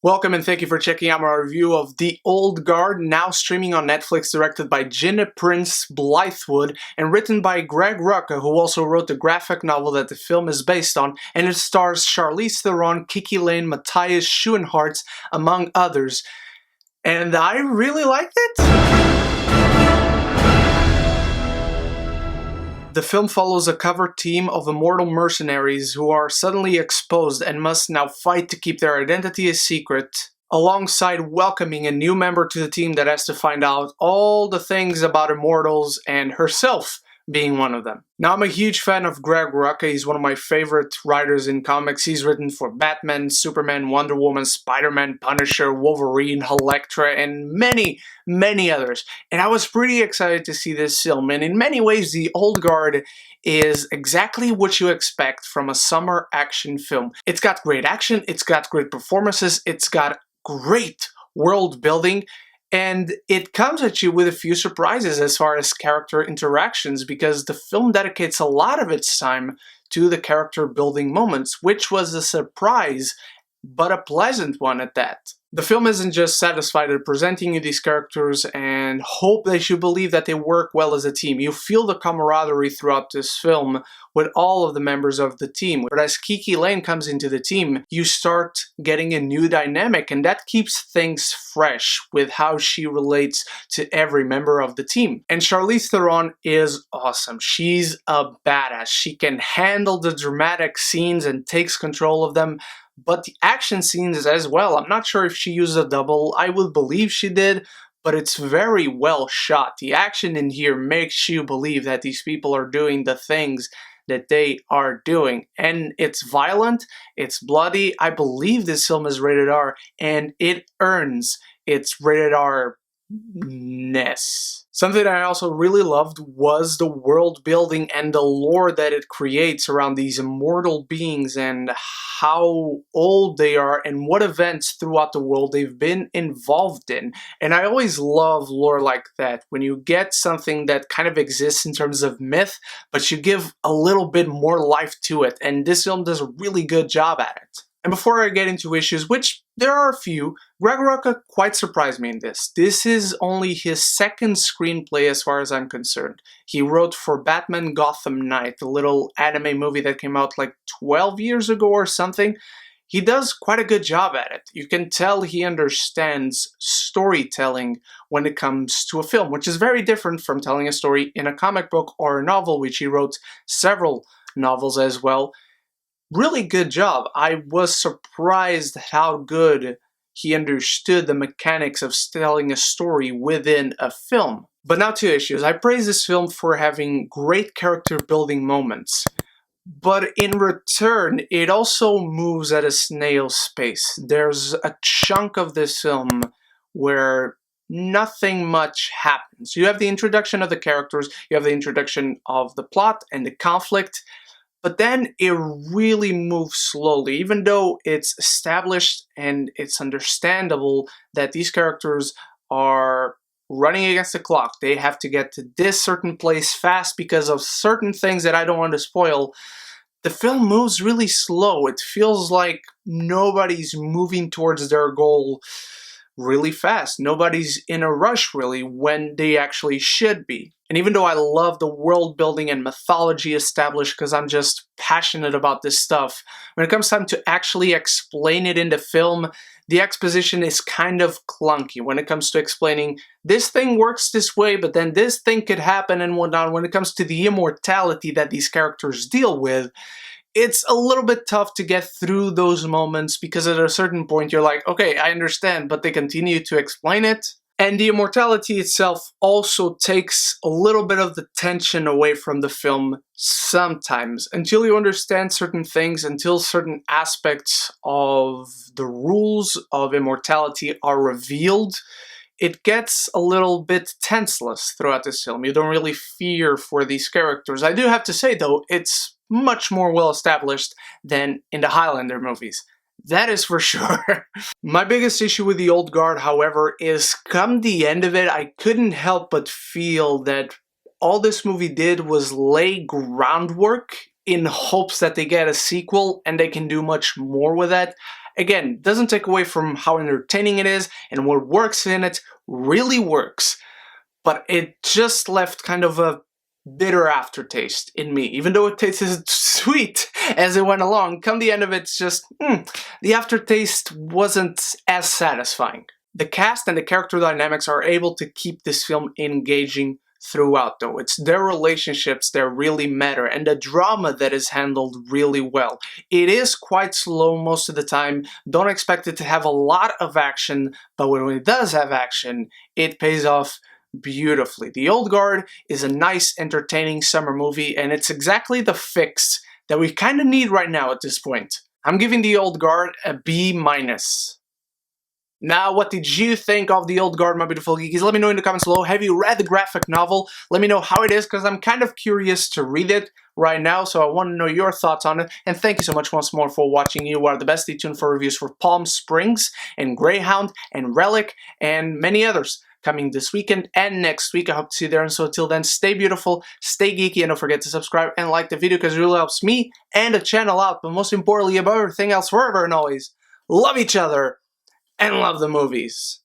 Welcome and thank you for checking out my review of The Old Guard, now streaming on Netflix, directed by Gina Prince-Bythewood and written by Greg Rucka, who also wrote the graphic novel that the film is based on, and it stars Charlize Theron, KiKi, Layne, Matthias, Schoenaerts, among others. And I really liked it. The film follows a covert team of immortal mercenaries who are suddenly exposed and must now fight to keep their identity a secret, alongside welcoming a new member to the team that has to find out all the things about immortals, and herself being one of them. Now, I'm a huge fan of Greg Rucka. He's one of my favorite writers in comics. He's written for Batman, Superman, Wonder Woman, Spider-Man, Punisher, Wolverine, Elektra, and many, many others. And I was pretty excited to see this film, and in many ways, The Old Guard is exactly what you expect from a summer action film. It's got great action, it's got great performances, it's got great world building, and it comes at you with a few surprises as far as character interactions, because the film dedicates a lot of its time to the character building moments, which was a surprise, but a pleasant one at that. The film isn't just satisfied at presenting you these characters and hope that you believe that they work well as a team. You feel the camaraderie throughout this film with all of the members of the team. But as KiKi Layne comes into the team, you start getting a new dynamic, and that keeps things fresh with how she relates to every member of the team. And Charlize Theron is awesome. She's a badass. She can handle the dramatic scenes and takes control of them. But the action scenes as well, I'm not sure if she used a double, I would believe she did, but it's very well shot. The action in here makes you believe that these people are doing the things that they are doing. And it's violent, it's bloody. I believe this film is rated R, and it earns its rated R-ness. Something that I also really loved was the world building and the lore that it creates around these immortal beings and how old they are and what events throughout the world they've been involved in. And I always love lore like that, when you get something that kind of exists in terms of myth, but you give a little bit more life to it, and this film does a really good job at it. And before I get into issues, which there are a few, Greg Rucka quite surprised me in this. This is only his second screenplay as far as I'm concerned. He wrote for Batman Gotham Knight, the little anime movie that came out like 12 years ago or something. He does quite a good job at it. You can tell he understands storytelling when it comes to a film, which is very different from telling a story in a comic book or a novel, which he wrote several novels as well. Really good job. I was surprised how good he understood the mechanics of telling a story within a film. But now to issues. I praise this film for having great character building moments. But in return, it also moves at a snail's pace. There's a chunk of this film where nothing much happens. You have the introduction of the characters, you have the introduction of the plot and the conflict, but then it really moves slowly, even though it's established and it's understandable that these characters are running against the clock. They have to get to this certain place fast because of certain things that I don't want to spoil. The film moves really slow. It feels like nobody's moving towards their goal really fast. Nobody's in a rush really when they actually should be. And even though I love the world building and mythology established because I'm just passionate about this stuff, when it comes time to actually explain it in the film, the exposition is kind of clunky when it comes to explaining this thing works this way, but then this thing could happen and whatnot. When it comes to the immortality that these characters deal with, it's a little bit tough to get through those moments because at a certain point you're like, okay, I understand, but they continue to explain it. And the immortality itself also takes a little bit of the tension away from the film sometimes, until you understand certain things, until certain aspects of the rules of immortality are revealed. It gets a little bit tenseless throughout this film. You don't really fear for these characters. I do have to say though, it's much more well established than in the Highlander movies. That is for sure. My biggest issue with The Old Guard, however, is come the end of it, I couldn't help but feel that all this movie did was lay groundwork in hopes that they get a sequel and they can do much more with that. Again, doesn't take away from how entertaining it is, and what works in it really works. But it just left kind of a bitter aftertaste in me, even though it tasted sweet as it went along. Come the end of it, it's just, the aftertaste wasn't as satisfying. The cast and the character dynamics are able to keep this film engaging throughout, though. It's their relationships that really matter, and the drama that is handled really well. It is quite slow most of the time. Don't expect it to have a lot of action, but when it does have action, it pays off beautifully. The Old Guard is a nice, entertaining summer movie, and it's exactly the fix that we kind of need right now at this point. I'm giving The Old Guard a B-. Now, what did you think of The Old Guard, my beautiful geekies? Let me know in the comments below. Have you read the graphic novel? Let me know how it is, because I'm kind of curious to read it right now, so I want to know your thoughts on it. And thank you so much once more for watching. You are the best. Stay tuned for reviews for Palm Springs and Greyhound and Relic and many others coming this weekend and next week. I hope to see you there. And so until then, stay beautiful, stay geeky, and don't forget to subscribe and like the video, because it really helps me and the channel out. But most importantly, above everything else, forever and always, love each other and love the movies.